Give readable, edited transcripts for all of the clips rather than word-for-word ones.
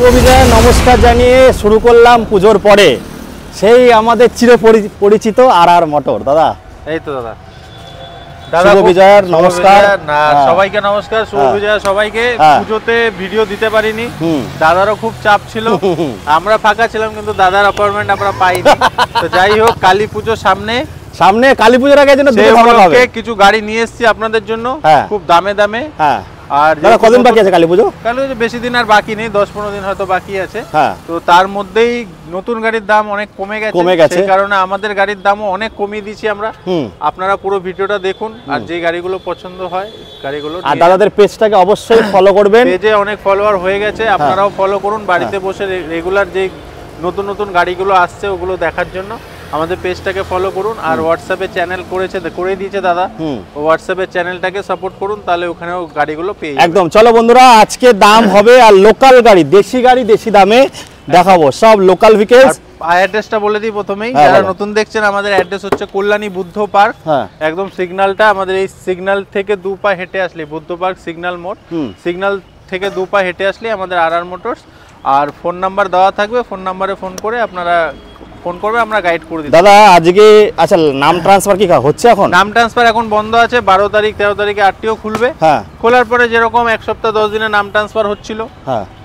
বিজয় নমস্কার জানিয়ে শুরু করলাম পুজোর পরে সেই আমাদের চিরপরিচিত আর মোটর। দাদা এই তো দাদা শুভ বিজয়ের নমস্কার। সবাইকে নমস্কার, শুভ বিজয় সবাইকে। পুজোতে ভিডিও দিতে পারিনি, দাদারও খুব চাপ ছিল, আমরা ফাঁকা ছিলাম কিন্তু দাদার অ্যাপয়েন্টমেন্ট আমরা পাইনি। তো যাই হোক, কালী পুজো সামনে কালী পুজোর আগে কিছু গাড়ি নিয়ে এসেছি আপনাদের জন্য খুব দামে দামে। আর কদিন বাকি আছে কালী পুজো? বেশি দিন আর বাকি নেই, 10-15 দিন হয়তো বাকি আছে। তো তার মধ্যেই নতুন গাড়ির দাম অনেক কমে গেছে, সেই কারণে আমাদের গাড়ির দামও অনেক কমিয়ে দিয়েছি আমরা। আপনারা পুরো ভিডিওটা দেখুন, আর যে গাড়িগুলো পছন্দ হয় গাড়িগুলো। আর দাদাদের পেজটাকে অবশ্যই ফলো করবেন, পেজে অনেক ফলোয়ার হয়ে গেছে, আপনারাও ফলো করুন। বাড়িতে বসে রেগুলার যে নতুন নতুন গাড়িগুলো আসছে ওগুলো দেখার জন্য আমাদের পেজটাকে ফলো করুন। আর হোয়াটসঅ্যাপে চ্যানেল করে দিয়েছে দাদা, হোয়াটসঅ্যাপে চ্যানেলটাকে সাপোর্ট করুন, তাহলে ওখানেও গাড়িগুলো পেয়ে যাবেন। একদম। চলো বন্ধুরা, আজকে দাম হবে আর লোকাল গাড়ি, দেশি গাড়ি দেশি দামে দেখাবো, সব লোকাল ভেহিকলস। অ্যাড্রেসটা বলে দিই প্রথমেই, যারা নতুন দেখছেন, আমাদের অ্যাড্রেস হচ্ছে কল্যাণী বুদ্ধ পার্ক। একদম সিগন্যালটা আমাদের এই সিগন্যাল থেকে 2 পা হেঁটে আসলে বুদ্ধ পার্ক সিগন্যাল মোড়, সিগন্যাল থেকে 2 পা হেঁটে আসলে আমাদের আর মোটরস। আর ফোন নাম্বার দেওয়া থাকবে, ফোন নাম্বারে ফোন করে আপনারা ফোন করবে, আমরা গাইড করে দিই। দাদা আজকে আচ্ছা নাম ট্রান্সফার কি হচ্ছে? এখন নাম ট্রান্সফার এখন বন্ধ আছে, 12 তারিখ 13 তারিখে আরটিও খুলবে। খোলার পরে যেরকম 1 সপ্তাহ 10 দিনে নাম ট্রান্সফার হচ্ছিল,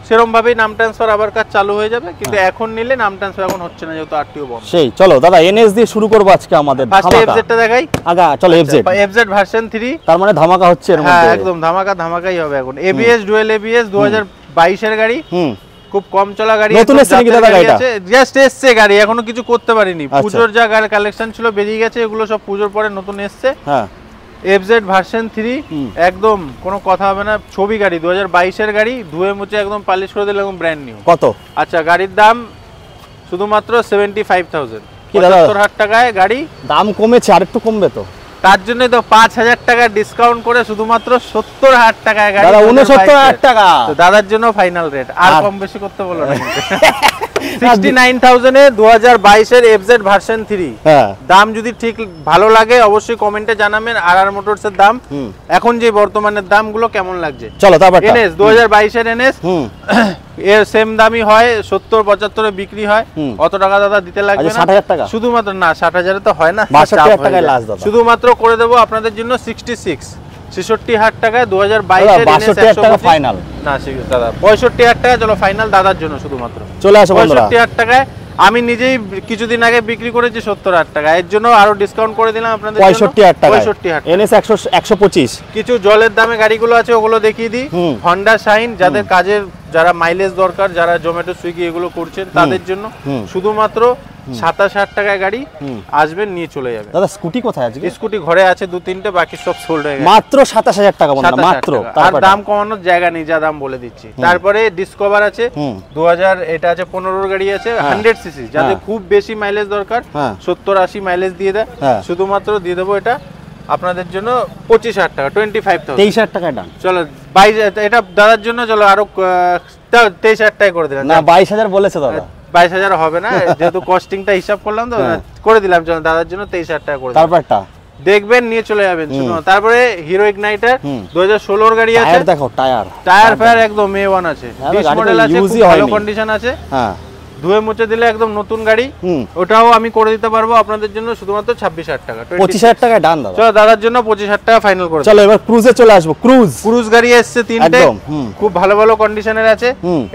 সেরকম ভাবেই নাম ট্রান্সফার আবার কাজ চালু হয়ে যাবে। কিন্তু এখন নিলে নাম ট্রান্সফার এখন হচ্ছে না, যেহেতু আরটিও বন্ধ। সেই চলো দাদা এনএস দিয়ে শুরু করব আজকে আমাদের। ফার্স্টে এফজেডটা দেখাই। আগা চলো এফজেড ভার্সন 3। তার মানে ধামাকা হচ্ছে এর মধ্যে। হ্যাঁ একদম ধামাকাই হবে এখন। এবিএস ডুয়াল এবিএস 2022 এর গাড়ি, খুব কম চলা গাড়ি, নতুন এসেছে নাকি দাদা গাড়িটা? জাস্ট এসেছে গাড়ি, এখনো কিছু করতে পারিনি। পুজোর যা গাড়ি কালেকশন ছিল বেরিয়ে গেছে, এগুলো সব পুজোর পরে নতুন এসেছে। হ্যাঁ এফজেড ভার্সন 3 একদম কোনো কথা হবে না, ছবি গাড়ি 2022 এর গাড়ি, ধুয়ে মুছে একদম পালিশ করে দিলে একদম ব্র্যান্ড নিউ। কত? আচ্ছা গাড়ির দাম শুধুমাত্র 75,000, 75,000 টাকায় গাড়ি। দাম কমেছে, আর একটু কমবে তো? তার জন্য তো 5,000 টাকা ডিসকাউন্ট করে শুধুমাত্র 70,000 টাকায় গাড়ি। দাদা 69,000 টাকা তো দাদার জন্য ফাইনাল রেট, আর কম বেশি করতে বলো না। 69,000 এ 2022 এর এফজেড ভার্সন 3। দাম যদি ঠিক ভালো লাগে অবশ্যই কমেন্টে জানাবেন। আর মোটরস এর দাম এখন যে বর্তমানের দামগুলো কেমন লাগছে। চলো তারপর এনএস 2022 এর এনএস এর সেম দামই হয়, 70-75 এ বিক্রি হয়। অত টাকা দাদা দিতে লাগবে না, 60,000 টাকা শুধুমাত্র। না 60,000 এ তো হয় না, 62,000 টাকায় লাস্ট দাদা। শুধুমাত্র করে দেব আপনাদের জন্য 66,000 টাকায় 2022 এর এনএস 62,000 টাকা ফাইনাল। না দাদা 65,000 টাকা চলো ফাইনাল দাদার জন্য শুধুমাত্র। চলে আসো বন্ধুরা, 65,000 টাকায় আমি নিজেই কিছুদিন আগে বিক্রি করেছি 70,000 টাকা, এর জন্য আরো ডিসকাউন্ট করে দিলাম আপনাদের জন্য 65,000 টাকা। 65,000 এনএস 125। কিছু জলের দামে গাড়িগুলো আছে, ওগুলো দেখিয়ে দিই। হন্ডা শাইন, যাদের কাজের যারা মাইলেজ দরকার, যারা জোম্যাটো সুইগি এগুলো করছেন তাদের জন্য শুধুমাত্র 27,000 টাকায় গাড়ি আসবেন, নিয়ে চলে যাবে। দাদা স্কুটি কোথায় আছে? স্কুটি ঘরে আছে 2-3টে, বাকি সব সোল্ড হয়ে গেছে। মাত্র 27,000 টাকা বন্ধুরা, মাত্র। আর দাম কমানোর জায়গা নেই, যা দাম বলে দিচ্ছি। তারপরে ডিসকভার আছে 2000, এটা আছে 15 গাড়ি আছে 100 সিসি, যাদের খুব বেশি মাইলেজ দরকার, 70-80 মাইলেজ দিয়ে দেয়, শুধুমাত্র দিয়ে দেবো এটা আপনাদের জন্য 25,000 টাকা, 25,000। 23,000 টাকা ডান। চলো 22 এটা দাদার জন্য, চলো আরো 23,000 টাকা করে দিলাম। না 22,000 বলেছে দাদা। 22,000 হবে না, যেহেতু কস্টিংটা হিসাব করলাম তো করে দিলাম। চলো দাদার জন্য 23,000 টাকা করে দিলাম। তারপরটা দেখবেন, নিয়ে চলে যাবেন। তারপরে হিরো ইগনাইটার 2016 এর গাড়ি আছে, দেখো টায়ার ফায়ার একদম A1 আছে, 20 মডেল আছে, খুব ভালো কন্ডিশন আছে। হ্যাঁ ধুয়ে মুছে দিলে একদম নতুন গাড়ি, ওটাও আমি করে দিতে পারবো আপনাদের জন্য শুধুমাত্র 26,000 টাকা। 25,000 টাকায় ডান দাদা। চলো দাদার জন্য 25,000 টাকা ফাইনাল করে। চলো এবার ক্রুজে চলে আসবো। ক্রুজ গাড়ি এসেছে 3টে, খুব ভালো ভালো কন্ডিশনের আছে।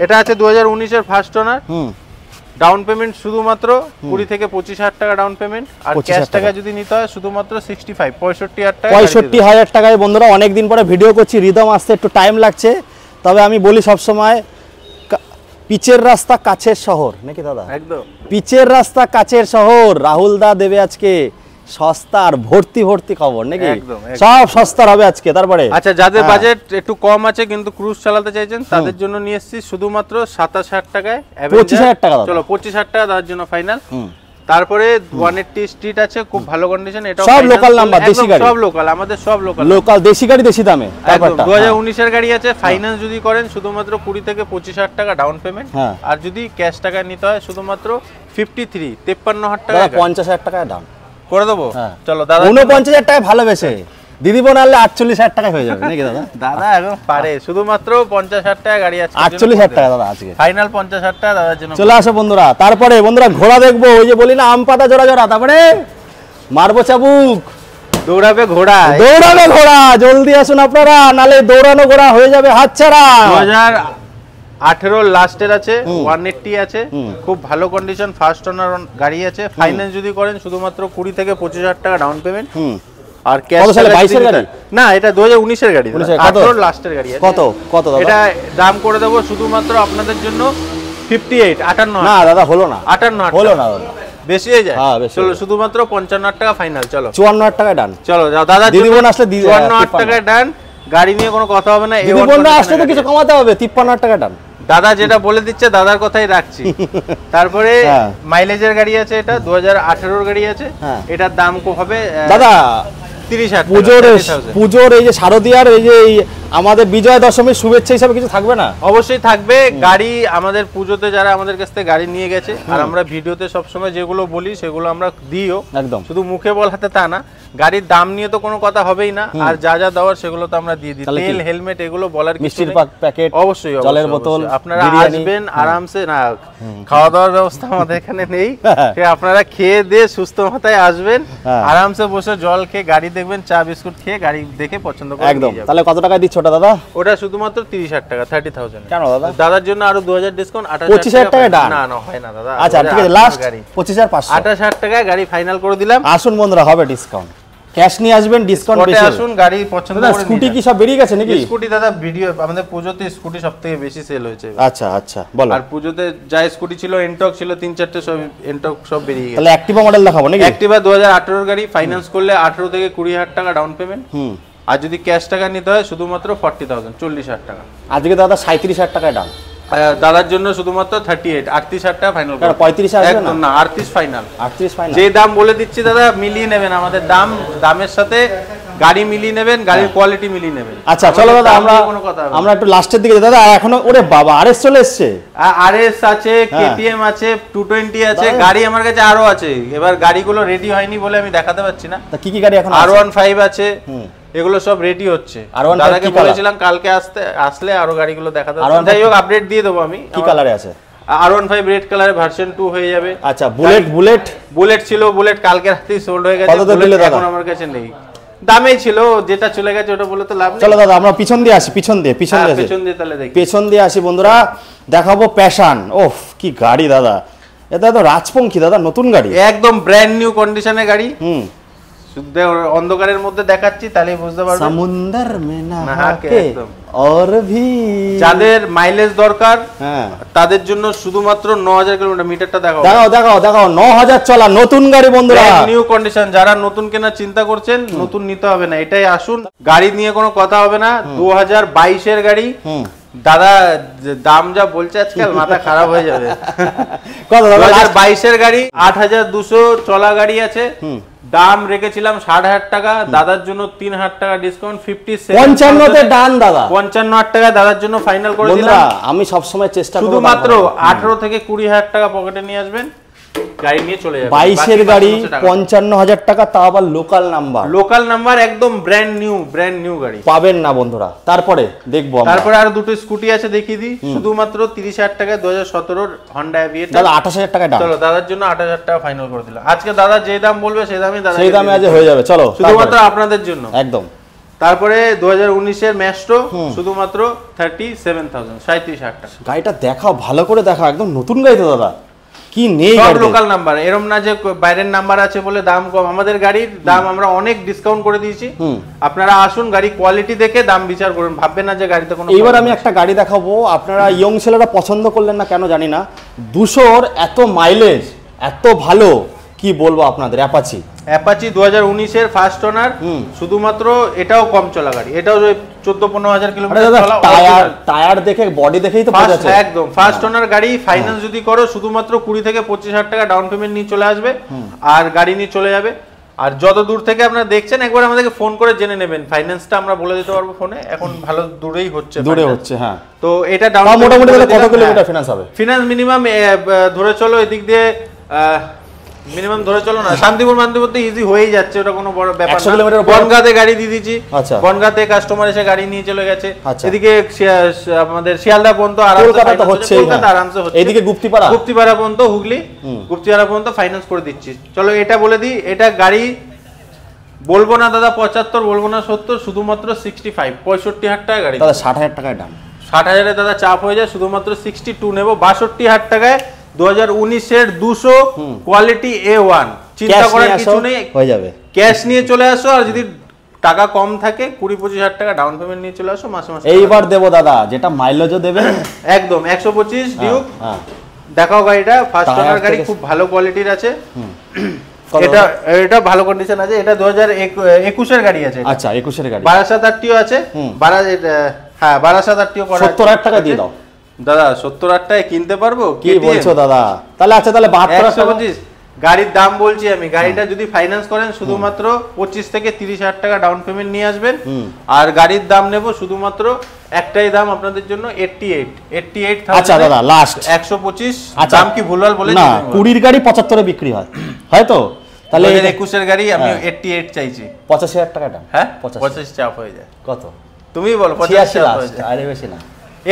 এটা আছে 2019 এর ফার্স্ট ওনার। ডাউন পেমেন্ট শুধুমাত্র 20 থেকে 25,000 টাকা ডাউন পেমেন্ট, আর ক্যাশ টাকা যদি নিতে হয় শুধুমাত্র 65,000 টাকা। 65,000 টাকায় বন্ধুরা, অনেকদিন পরে ভিডিও করছি, রিদম আসতে একটু টাইম লাগছে, তবে আমি বলি সব সময় পিচের রাস্তা কাছের শহর নাকি দাদা? একদম পিচের রাস্তা কাছের শহর। রাহুল দা দেবে আজকে সস্তার ভর্তি খবর নাকি? সব সস্তার হবে আজকে। তারপরে আচ্ছা যাদের বাজেট একটু কম আছে কিন্তু ক্রুজ চালাতে চাইছেন, তাদের জন্য নিয়ে এসেছি শুধুমাত্র 27,000 টাকায়। 25,000 টাকা। চলো 25,000 টাকা তার জন্য ফাইনাল। তারপরে 180 স্ট্রিট আছে, খুব ভালো কন্ডিশন, এটা সব লোকাল নাম্বার, দেশি গাড়ি, সব লোকাল, আমাদের সব লোকাল দেশি গাড়ি দেশি দামে। তারপরটা 2019 এর গাড়ি আছে, ফাইনান্স যদি করেন শুধুমাত্র 20 থেকে 25,000 টাকা ডাউন পেমেন্ট, আর যদি ক্যাশ টাকা নিতে হয় শুধুমাত্র 53,000 টাকা। 50,000 টাকায় ডাউন করে দেবো। চলো দাদা 49,000 টাকায় ভালোবেসে দিদি বোন আনলে 48,000 টাকায় হয়ে যাবে নাকি দাদা? দাদা এখন পারে, শুধুমাত্র 50,000 টাকা গাড়ি আছে, 48,000 টাকা দাদা আজকে ফাইনাল 50,000 টাকা দাদার জন্য। চলে আসো বন্ধুরা। তারপরে বন্ধুরা ঘোড়া দেখবো, ওই যে বলি না আম পাতা জোড়া জোড়া, তারপরে মারবো চাবুক, দৌড়াবে ঘোড়া, দৌড়াবে ঘোড়া। জলদি আসুন আপনারা, নালে দৌড়ানো ঘোড়া হয়ে যাবে হাতছাড়া। 2018 লাস্টের আছে, 180 আছে, খুব ভালো কন্ডিশন, ফার্স্ট ওনার গাড়ি আছে। ফাইন্যান্স যদি করেন শুধুমাত্র 20 থেকে 25,000 টাকা ডাউন পেমেন্ট। আর ক্যাশ 22 এর গাড়ি না, এটা 2019 এর গাড়ি, 18 লাস্টের গাড়ি আছে। কত কত দাদা? এটা দাম করে দেবো শুধুমাত্র আপনাদের জন্য 58, 58 না দাদা হলো না, 58 হলো না দাদা, বেশি হয়ে যায়। হ্যাঁ বেশি। চলো শুধুমাত্র 55,000 টাকা ফাইনাল। চলো 54,000 টাকা ডান। চলো দাদা, দিদি বোন আসলে 54,000 টাকা ডান, গাড়ি নিয়ে কোনো কথা হবে না। দিদি বোনরা আসলে তো কিছু কমাতে হবে, 53,000 টাকা ডান। দাদা যেটা বলে দিচ্ছে দাদার কথাই রাখছি। তারপরে মাইলেজের গাড়ি আছে, এটা 2018 এর গাড়ি আছে, এটার দাম হবে দাদা 30,000। পুজোর এই যে শারদীয়ার এই যে আমাদের বিজয়া দশমীর শুভেচ্ছা হিসাবে কিছু থাকবে না? অবশ্যই থাকবে। গাড়ি আমাদের পুজোতে যারা আমাদের কাছ থেকে গাড়ি নিয়ে গেছে, আর আমরা ভিডিওতে সবসময় যেগুলো বলি সেগুলো আমরা দিও, একদম শুধু মুখে বলাতে তা না, গাড়ির দাম নিয়ে তো কোনো কথা হবেই না, আর যা যা দেওয়ার সেগুলো তো আমরা দিয়ে দিই। তেল, হেলমেট এগুলো বলার কিছু মিষ্টির প্যাকেট, অবশ্যই জলের বোতল, আপনারা আসবেন আরামসে। না, খাওয়া দাওয়ার ব্যবস্থা আমাদের এখানে নেই, আপনারা খেয়ে দিয়ে সুস্থ মাথায় আসবেন, আরামসে বসে জল খেয়ে গাড়ি দেখবেন, চা বিস্কুট খেয়ে গাড়ি দেখে পছন্দ করে একদম। তাহলে কত টাকা দিচ্ছ ওটা দাদা? ওটা শুধুমাত্র 30,000 টাকা, 30,000। কেন দাদা? দাদার জন্য আরো 2,000 ডিসকাউন্ট, 28,000 টাকা ডান। না না হয় না দাদা। আচ্ছা ঠিক আছে, লাস্ট 25,500, 28,000 টাকায় গাড়ি ফাইনাল করে দিলাম। আসুন বন্ধুরা, হবে ডিসকাউন্ট, ক্যাশ নিয়ে আসবেন, ডিসকাউন্ট বেশি। আসুন গাড়ি পছন্দ করে। স্কুটি কি সব বেরিয়ে গেছে নাকি? স্কুটি দাদা ভিডিও আমাদের পুজোতে স্কুটি সবথেকে বেশি সেল হয়েছে। আচ্ছা আচ্ছা বলো। আর পুজোতে যা স্কুটি ছিল, এনটক ছিল 3-4টে, সব এনটক সব বেরিয়ে গেছে। তাহলে অ্যাক্টিভা মডেল দেখাবো নাকি? অ্যাক্টিভা 2018 এর গাড়ি, ফাইন্যান্স করলে 18 থেকে 20,000 টাকা ডাউন পেমেন্ট। আর যদি ক্যাশ টাকা নিতে হয় শুধুমাত্র 40,000, 40,000 টাকা। আজকে দাদা 37,000 টাকায় ডাউন। দাদার জন্য শুধুমাত্র 38, 38,000 টাকা ফাইনাল। 35 আসবে না? না 38 ফাইনাল, 38 ফাইনাল। যে দাম বলে দিচ্ছি দাদা মিলিয়ে নেবেন, আমাদের দামের সাথে গাড়ি মিলিয়ে নেবেন, গাড়ির কোয়ালিটি মিলিয়ে নেবেন। আচ্ছা চলো দাদা, আমরা একটু লাস্টের দিকে দাদা। এখনো ওরে বাবা আরএস চলে এসেছে, আরএস আছে, কেটিএম আছে, 220 আছে, গাড়ি আমার কাছে আরো আছে। এবার গাড়িগুলো রেডি হয়নি বলে আমি দেখাতে পাচ্ছি না। কি কি গাড়ি এখন? R15 আছে, এগুলো সব রেডি হচ্ছে। দাদাকে বলেছিলাম কালকে আসলে আরো গাড়িগুলো দেখাতে। যাই হোক আপডেট দিয়ে দেবো আমি। কি কালারে আছে? R15 রেড কালারে ভার্সন 2 হয়ে যাবে। আচ্ছা বুলেট ছিল, বুলেট কালকে রাতেই সোল্ড হয়ে গেছে, এখন আমার কাছে নেই। দামেই ছিল, যেটা চলে গেছে ওটা বলে তো লাভ নেই। চলো দাদা আমরা পিছন দিয়ে আসি, পিছন দিয়ে তাহলে দেখি, পেছন দিয়ে আসি বন্ধুরা, দেখাবো প্যাশন। ওফ কি গাড়ি দাদা, এটা তো রাজপঙ্খী দাদা, নতুন গাড়ি, একদম ব্র্যান্ড নিউ কন্ডিশনের গাড়ি। শুদ্ধ অন্ধকারের মধ্যে দেখাচ্ছি তাহলে বুঝতে পারবেন। সমুদ্র মে নাহাকে और भी যাদের মাইলেজ দরকার তাদের জন্য শুধুমাত্র 9,000 কিলোমিটার। মিটারটা দেখাও 9,000 চলা নতুন গাড়ি বন্ধুরা, নিউ কন্ডিশন। যারা নতুন কেনার চিন্তা করছেন, নতুন নিতে হবে না, এটাই আসুন, গাড়ি নিয়ে কোনো কথা হবে না। 2022 এর গাড়ি দাদা, দাম যা বলছে আজকাল মাথা খারাপ হয়ে যাবে। 2022 এর গাড়ি 8,200 চলা গাড়ি আছে, দাম রেখেছিলাম 60,000 টাকা, দাদার জন্য 3,000 টাকা ডিসকাউন্ট, 55 তে ডান দাদা, 55,000 টাকা দাদার জন্য ফাইনাল করে দিলাম। আমি সব সময় চেষ্টা করব শুধুমাত্র 18 থেকে 20,000 টাকা পকেটে নিয়ে আসবেন, গাড়ি নিয়ে চলে যাবেন। 22 এর গাড়ি 55,000 টাকা, তাও আবার লোকাল নাম্বার, একদম ব্র্যান্ড নিউ গাড়ি পাবেন না বন্ধুরা। তারপরে দেখবো তারপরে আর দুটো স্কুটি আছে, দেখিয়ে দিই। শুধুমাত্র 30,000 টাকা 2017 হন্ডা এভিয়েটার, দাদা 28,000 টাকা দাম। চলো দাদার জন্য 28,000 টাকা ফাইনাল করে দিলাম। আজকে দাদা যে দাম বলবে সেই দামে আজ হয়ে যাবে। চলো শুধুমাত্র আপনাদের জন্য একদম। তারপরে 2019 এর ম্যাস্ট্রো শুধুমাত্র 37,000, 37,000 টাকা। গাড়িটা দেখাও, ভালো করে দেখাও, একদম নতুন গাড়ি তো দাদা, কি নেই সব লোকাল নাম্বার, এরকম না যে বাইরের নাম্বার আছে বলে দাম কম। আমাদের গাড়ির দাম আমরা অনেক ডিসকাউন্ট করে দিয়েছি, আপনারা আসুন, গাড়ি কোয়ালিটি দেখে দাম বিচার করুন, ভাববেন না যে গাড়িতে কোনো। এবার আমি একটা গাড়ি দেখাবো, আপনারা ইয়ং ছেলেরা পছন্দ করলেন না কেন জানি না, 200 এত মাইলেজ, এত ভালো, কি বলবো আপনাদের। অ্যাপাচি 2019 এর ফার্স্ট ওনার, শুধুমাত্র এটাও কম চলা গাড়ি, এটাও 14-15,000 কিলোমিটার চলা। টায়ার দেখে, বডি দেখেই তো বোঝা যাচ্ছে একদম ফার্স্ট ওনার গাড়ি। ফাইন্যান্স যদি করো শুধুমাত্র 20 থেকে 25,000 টাকা ডাউন পেমেন্ট নিয়ে চলে আসবে, আর গাড়ি নিয়ে চলে যাবে। আর যত দূর থেকে আপনারা দেখছেন একবার আমাদেরকে ফোন করে জেনে নেবেন, ফাইন্যান্সটা আমরা বলে দিতে পারবো ফোনে, এখন ভালো দূরে হচ্ছে। হ্যাঁ, তো এটা ডাউন মোটামুটি কত কিলোমিটার ফিনান্স হবে? ফিনান্স মিনিমাম ধরে চলো এদিক দিয়ে মিনিমাম ধরে চলো না, শান্তিপুর মান্তিপুরতে ইজি হয়েই যাচ্ছে, ওটা কোনো বড় ব্যাপার না। বনগাঁতে গাড়ি দিয়ে দিচ্ছি, বনগাঁতে কাস্টমার এসে গাড়ি নিয়ে চলে গেছে, এদিকে আমাদের শিয়ালদা পর্যন্ত আরামসে হচ্ছে, এদিকে গুপ্তিপাড়া পর্যন্ত হুগলি গুপ্তিপাড়া পর্যন্ত ফাইন্যান্স করে দিচ্ছি। চলো এটা বলে দিই, এটা গাড়ি বলবো না দাদা 75, বলবো না 70, শুধুমাত্র 65, 65,000 টাকা গাড়ি। দাদা 60,000 টাকায় দাম, 60,000-এ দাদা চাপ হয়ে যায়, শুধুমাত্র 62 নেব, 62,000 টাকায় 2019-এর 200 কোয়ালিটি A1, চিন্তা করার কিছু নেই, হয়ে যাবে। ক্যাশ নিয়ে চলে আসো, আর যদি টাকা কম থাকে 20-25,000 টাকা ডাউন পেমেন্ট নিয়ে চলে আসো, মাসে মাসে এইবার দেবো দাদা, যেটা মাইলেজও দেবে একদম 125 ডিউক। দেখাও গাড়িটা, ফার্স্ট ওনার গাড়ি, খুব ভালো কোয়ালিটির আছে, এটা ভালো কন্ডিশন আছে, এটা 2021-এর গাড়ি আছে। আচ্ছা 21-এর গাড়ি, 12,000 আছে, হ্যাঁ 12,000 করা। 70,000 টাকা দিয়ে দাও দাদা, 70,000 টাকায় কিনতে পারবো? কি বলছো দাদা? তাহলে আচ্ছা, তাহলে 72,000 গাড়ির দাম বলছি আমি। গাড়িটা যদি ফাইন্যান্স করেন শুধুমাত্র 25 থেকে 30,000 টাকা ডাউন পেমেন্ট নিয়ে আসবেন, আর গাড়ির দাম নেব শুধুমাত্র একটাই দাম আপনাদের জন্য, 88,000। আচ্ছা দাদা লাস্ট 125। দাম কি ভুলভাল বলেছি? না, 20 গাড়ি 75-এ বিক্রি হয়, হয়তো? তাহলে 21-এর গাড়ি আমি 88 চাইছি। 85,000 টাকা দাম। হ্যাঁ 85 চাপ হয়ে যায়। কত? তুমি বলো। 85 চাপ হয়ে যায়, আরে বেশি না।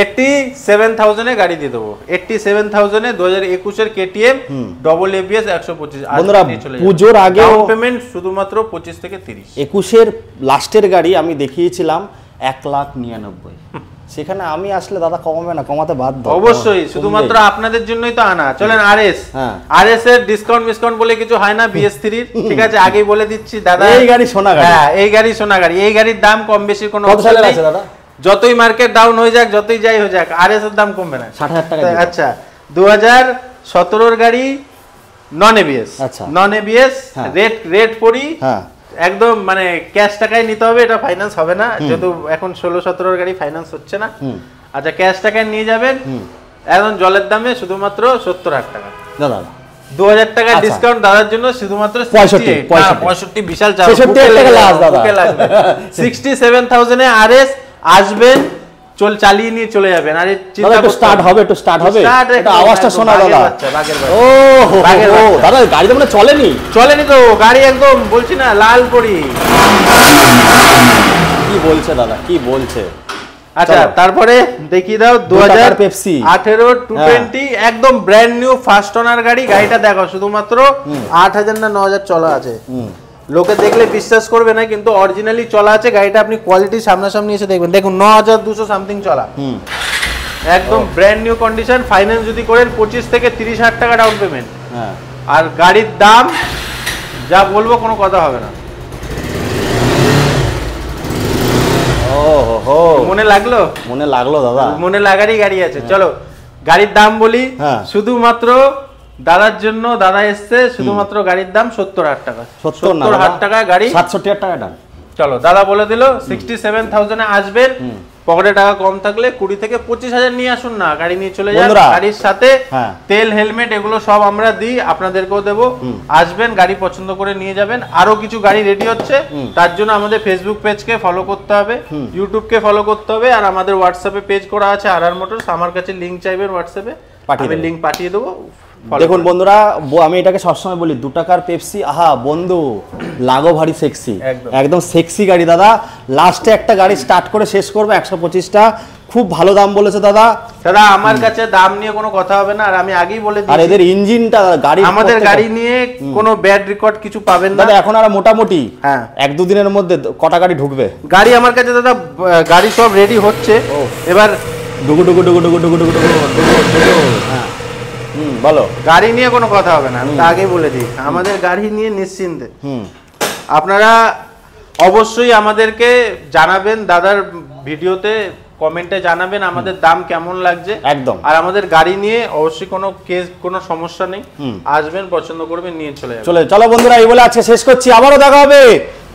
87,000-এ গাড়ি দিয়ে দেবো, 87,000-এ 2021-এর KTM ডবল ABS 125। বন্ধুরা পুজোর আগে ডাউন পেমেন্ট শুধুমাত্র 25 থেকে 30। 21-এর লাস্টের গাড়ি আমি দেখিয়েছিলাম 1,99,000, সেখানে আমি আসলে দাদা কমাবে না, কমাতে বাধ্য অবশ্যই, শুধুমাত্র আপনাদের জন্যই তো আনা। চলেন RS এর ডিসকাউন্ট বলে কিছু হয় না, BS3 ঠিক আছে, আগেই বলে দিচ্ছি দাদা, এই গাড়ি সোনা গাড়ি। হ্যাঁ এই গাড়ি সোনা গাড়ি, এই গাড়ির দাম কম বেশি কোনো অপশন নেই দাদা, যতই মার্কেট ডাউন হয়ে যাক, যতই যাই হয়ে যাক, RS এর দাম কমবে না। 60,000 টাকা। আচ্ছা 2017-এর গাড়ি নন ABS, রেট পড়ি, একদম মানে ক্যাশ টাকায় নিতে হবে, এটা ফাইন্যান্স হবে না, যেহেতু এখন 16-17-এর গাড়ি ফাইন্যান্স হচ্ছে না। আচ্ছা ক্যাশ টাকায় নিয়ে যাবেন, এখন জলের দামে শুধুমাত্র 70,000 টাকা দাদা, 2,000 টাকা ডিসকাউন্ট দাদার জন্য, শুধুমাত্র 65 বিশাল চাপ, 67,000-এ RS আসবেন, চালিয়ে নিয়ে চলে যাবেন। আরে চিন্তা করতে স্টার্ট হবে, এটা আওয়াজটা শোনা দাদা, ও দাদা গাড়ি তো মানে চলেনি তো, গাড়ি একদম বলছি না লাল পরি। কি বলছে দাদা, কি বলছে? আচ্ছা তারপরে দেখিয়ে দাও 2018 220 একদম ব্র্যান্ড নিউ ফার্স্ট ওনার গাড়ি। গাড়িটা দেখো, শুধুমাত্র 8,000 না 9,000 চলা আছে, লোকে দেখলে বিশ্বাস করবে না, কিন্তু অরিজিনালি চলা আছে গাড়িটা। আপনি কোয়ালিটি সামনাসামনি এসে দেখবেন, দেখুন 9,200 সামথিং চলা, একদম ব্র্যান্ড নিউ কন্ডিশন। ফাইন্যান্স যদি করেন 25 থেকে 30,000 টাকা ডাউন পেমেন্ট, আর গাড়ির দাম যা বলবো কোনো কথা হবে না। মনে লাগলো দাদা, মনে লাগারই গাড়ি আছে। চলো গাড়ির দাম বলি, শুধুমাত্র দাদার জন্য, দাদা এসছে, শুধুমাত্র গাড়ির দাম 70,000 টাকা। 70,000 টাকা গাড়ি, 67,000 টাকা দাম। চলো দাদা বলে দিল 67,000-এ আসবেন, পকেটে টাকা কম থাকলে 20 থেকে 25,000 নিয়ে আসুন না, গাড়ি নিয়ে চলে যান। গাড়ির সাথে তেল, হেলমেট এগুলো সব আমরা দিই, আপনাদেরকেও দেবো। আসবেন, গাড়ি পছন্দ করে নিয়ে যাবেন। আরো কিছু গাড়ি রেডি হচ্ছে, তার জন্য আমাদের ফেসবুক পেজকে ফলো করতে হবে, ইউটিউবকে ফলো করতে হবে, আর আমাদের হোয়াটসঅ্যাপে পেজ করা আছে RR মোটরস। আমার কাছে লিঙ্ক চাইবেন হোয়াটসঅ্যাপে, আমি লিঙ্ক পাঠিয়ে দেবো। দেখুন বন্ধুরা, আমি এটাকে সবসময় বলি 2 টাকার পেপসি, আহা বন্ধু লাগো ভারী সেক্সি, একদম সেক্সি গাড়ি দাদা। লাস্টে একটা গাড়ি স্টার্ট করে শেষ করবে 125টা, খুব ভালো দাম বলেছে দাদা। আমার কাছে দাম নিয়ে কোনো কথা হবে না, আর আমি আগেই বলে দিয়েছি, আর এদের ইঞ্জিনটা গাড়ি, আমাদের গাড়ি নিয়ে কোনো ব্যাড রেকর্ড কিছু পাবেন না দাদা। এখন আর মোটামুটি 1-2 দিনের মধ্যে কটা গাড়ি ঢুকবে গাড়ি আমার কাছে দাদা? গাড়ি সব রেডি হচ্ছে, এবার ডুগু ডুগু ডুগু ডুগু ডুগু ডুগু ডুগু। হ্যাঁ বলো, গাড়ি নিয়ে কোনো কথা হবে না, আমি আগেই বলে দিই, আমাদের গাড়ি নিয়ে নিশ্চিন্তে। আপনারা অবশ্যই আমাদেরকে জানাবেন, দাদার ভিডিওতে কমেন্টে জানাবেন আমাদের দাম কেমন লাগছে একদম। আর আমাদের গাড়ি নিয়ে অবশ্যই কোনো সমস্যা নেই, আসবেন, পছন্দ করবেন, নিয়ে চলে যাবেন। চলো বন্ধুরা, এই বলে আজকে শেষ করছি, আবারও দেখা হবে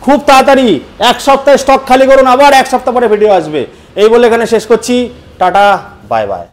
খুব তাড়াতাড়ি। 1 সপ্তাহে স্টক খালি করুন, আবার 1 সপ্তাহ পরে ভিডিও আসবে। এই বলে এখানে শেষ করছি, টাটা, বাই বাই।